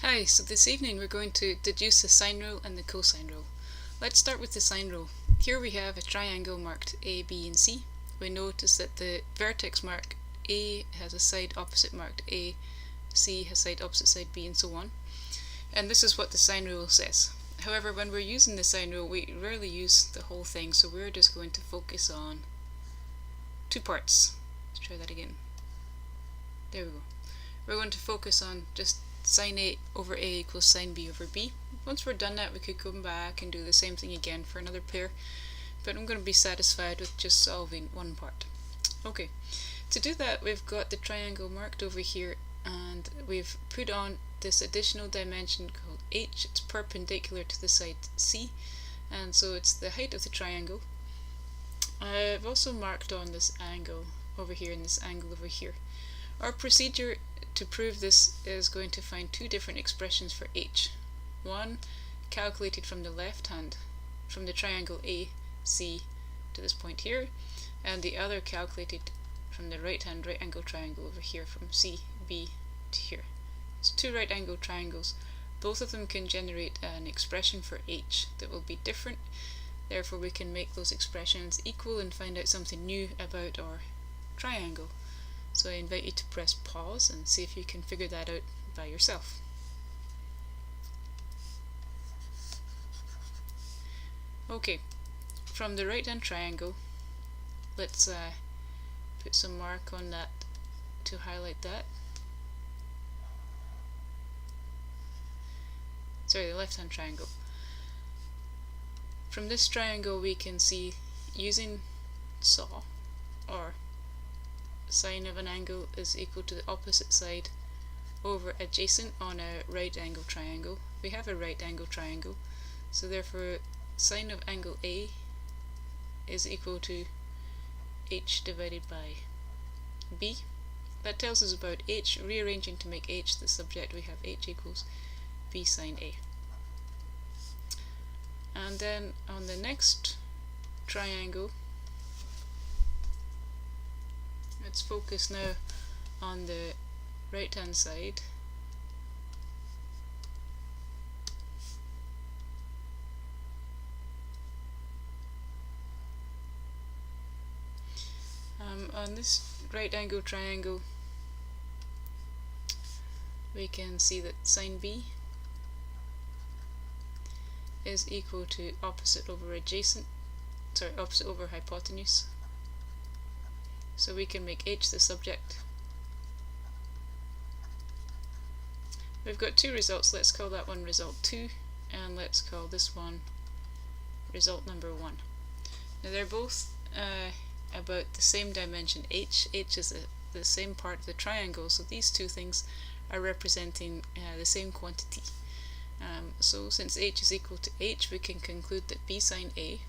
Hi, so this evening we're going to deduce the sine rule and the cosine rule. Let's start with the sine rule. Here we have a triangle marked A, B and C. We notice that the vertex marked A has a side opposite marked A, C has side opposite side B, and so on. And this is what the sine rule says. However, when we're using the sine rule, we rarely use the whole thing, so we're just going to focus on two parts. Let's try that again. There we go. We're going to focus on just sine A over A equals sine B over B. Once we're done that, we could come back and do the same thing again for another pair, but I'm going to be satisfied with just solving one part. Okay, to do that we've got the triangle marked over here, and we've put on this additional dimension called h. It's perpendicular to the side C, and so it's the height of the triangle. I've also marked on this angle over here and this angle over here. Our procedure to prove this is going to find two different expressions for h. One calculated from the left hand, from the triangle AC to this point here, and the other calculated from the right hand right angle triangle over here from CB to here. It's two right angle triangles. Both of them can generate an expression for h that will be different. Therefore we can make those expressions equal and find out something new about our triangle. So I invite you to press pause and see if you can figure that out by yourself. Okay, from the right hand triangle, let's put some mark on that to highlight that. Sorry, the left hand triangle. From this triangle we can see, using saw, or sine of an angle is equal to the opposite side over adjacent on a right angle triangle. We have a right angle triangle, so therefore sine of angle A is equal to h divided by b. That tells us about h. Rearranging to make h the subject, we have h equals b sine A. And then on the next triangle, let's focus now on the right hand side. On this right angle triangle we can see that sine B is equal to opposite over opposite over hypotenuse. So we can make h the subject. We've got two results. Let's call that one result 2, and let's call this one result number 1. Now they're both about the same dimension h. H is the same part of the triangle, so these two things are representing the same quantity. So since h is equal to h, we can conclude that b sine A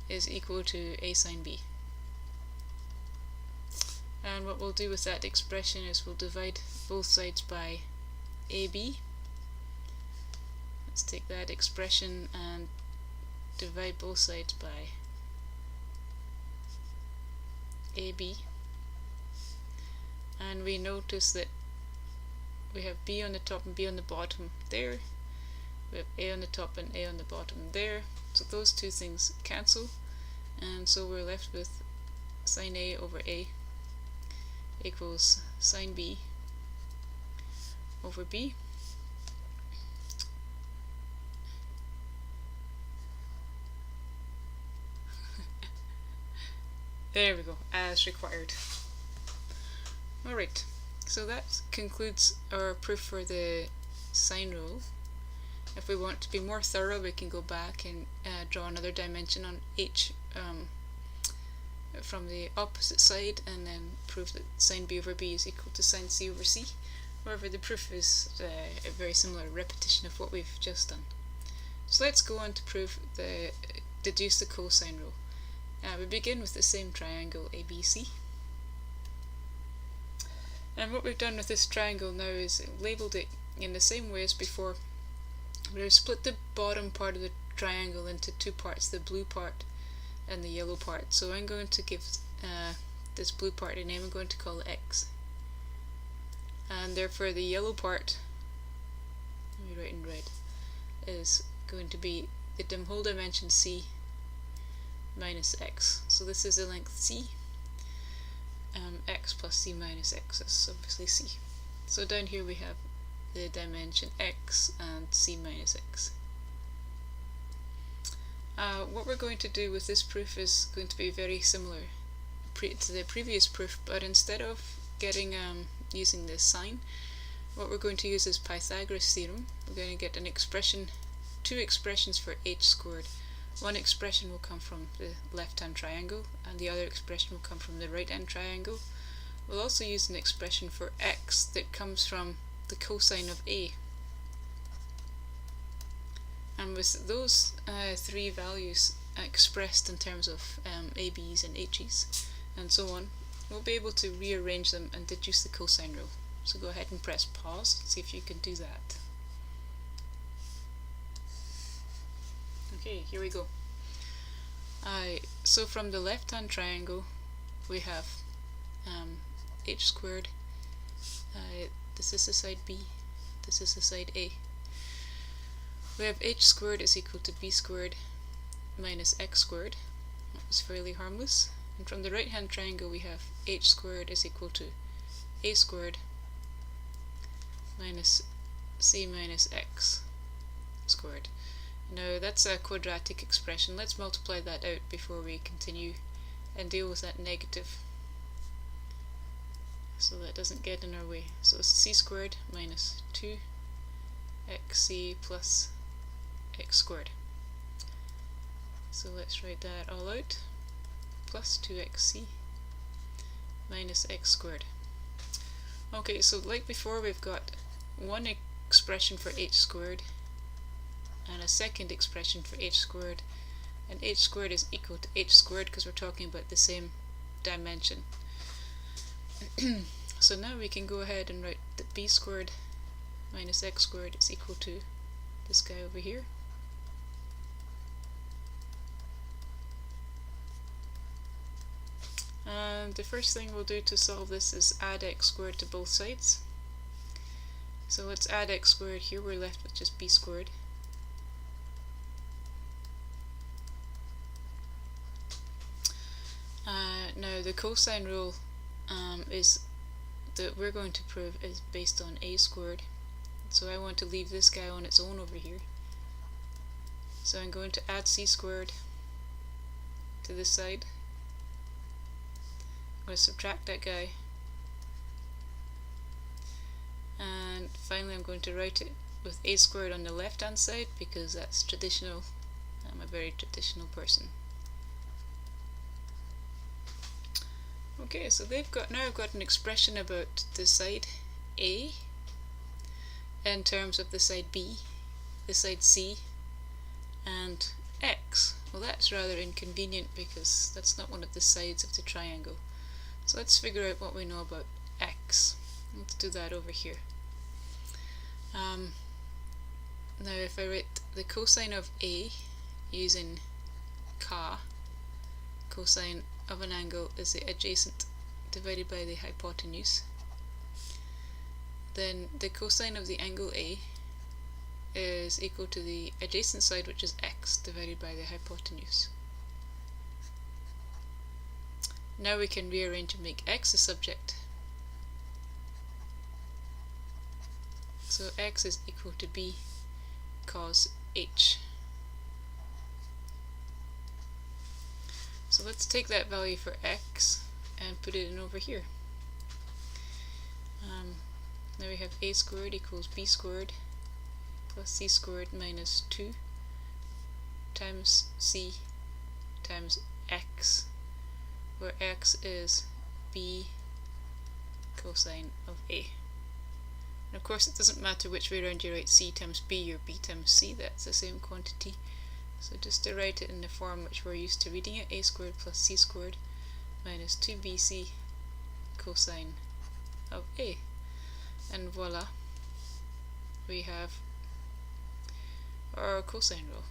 is equal to a sine B. And what we'll do with that expression is we'll divide both sides by AB. Let's take that expression and divide both sides by AB. And we notice that we have B on the top and B on the bottom there. We have A on the top and A on the bottom there. So those two things cancel, and so we're left with sine A over A equals sine B over B. There we go, as required. Alright, so that concludes our proof for the sine rule. If we want to be more thorough, we can go back and draw another dimension on h from the opposite side, and then prove that sine B over B is equal to sine C over C. However, the proof is a very similar repetition of what we've just done. So let's go on to deduce the cosine rule. We begin with the same triangle ABC. And what we've done with this triangle now is labelled it in the same way as before. We've split the bottom part of the triangle into two parts, the blue part and the yellow part. So I'm going to give this blue part a name. I'm going to call it X. and therefore the yellow part, let me write in red, is going to be the whole dimension c minus x. So this is the length c, x plus c minus x is obviously c. So down here we have the dimension x and c minus x. What we're going to do with this proof is going to be very similar to the previous proof, but instead of using the sine, what we're going to use is Pythagoras theorem. We're going to get an expression, two expressions for h squared. One expression will come from the left-hand triangle, and the other expression will come from the right-hand triangle. We'll also use an expression for x that comes from the cosine of a. And with those three values expressed in terms of a, b's and h's and so on, we'll be able to rearrange them and deduce the cosine rule. So go ahead and press pause and see if you can do that. Okay, here we go. So from the left-hand triangle we have h squared, this is the side b, this is the side a. We have h squared is equal to b squared minus x squared. That was fairly harmless. And from the right hand triangle we have h squared is equal to a squared minus c minus x squared. Now that's a quadratic expression. Let's multiply that out before we continue and deal with that negative, so that doesn't get in our way. So it's c squared minus 2xc plus x squared. So let's write that all out. Plus 2xc minus x squared. Okay, so like before, we've got one expression for h squared and a second expression for h squared, and h squared is equal to h squared because we're talking about the same dimension. So now we can go ahead and write that b squared minus x squared is equal to this guy over here. And the first thing we'll do to solve this is add x squared to both sides. So let's add x squared here, we're left with just b squared. Now the cosine rule is that we're going to prove is based on a squared. So I want to leave this guy on its own over here. So I'm going to add c squared to this side. I'm going to subtract that guy. And finally I'm going to write it with a squared on the left hand side because that's traditional. I'm a very traditional person. Okay, so now I've got an expression about the side A in terms of the side B, the side C, and X. Well, that's rather inconvenient because that's not one of the sides of the triangle. So let's figure out what we know about X. Let's do that over here. Now if I write the cosine of A using cosine of an angle is the adjacent divided by the hypotenuse, then the cosine of the angle A is equal to the adjacent side, which is x, divided by the hypotenuse. Now we can rearrange and make x the subject. So x is equal to b cos h. So let's take that value for x and put it in over here. Now we have a squared equals b squared plus c squared minus 2 times c times x, where x is b cosine of a. And of course it doesn't matter which way around you write c times b or b times c, that's the same quantity. So just to write it in the form which we're used to reading it, a squared plus c squared minus 2bc cosine of a. And voila, we have our cosine rule.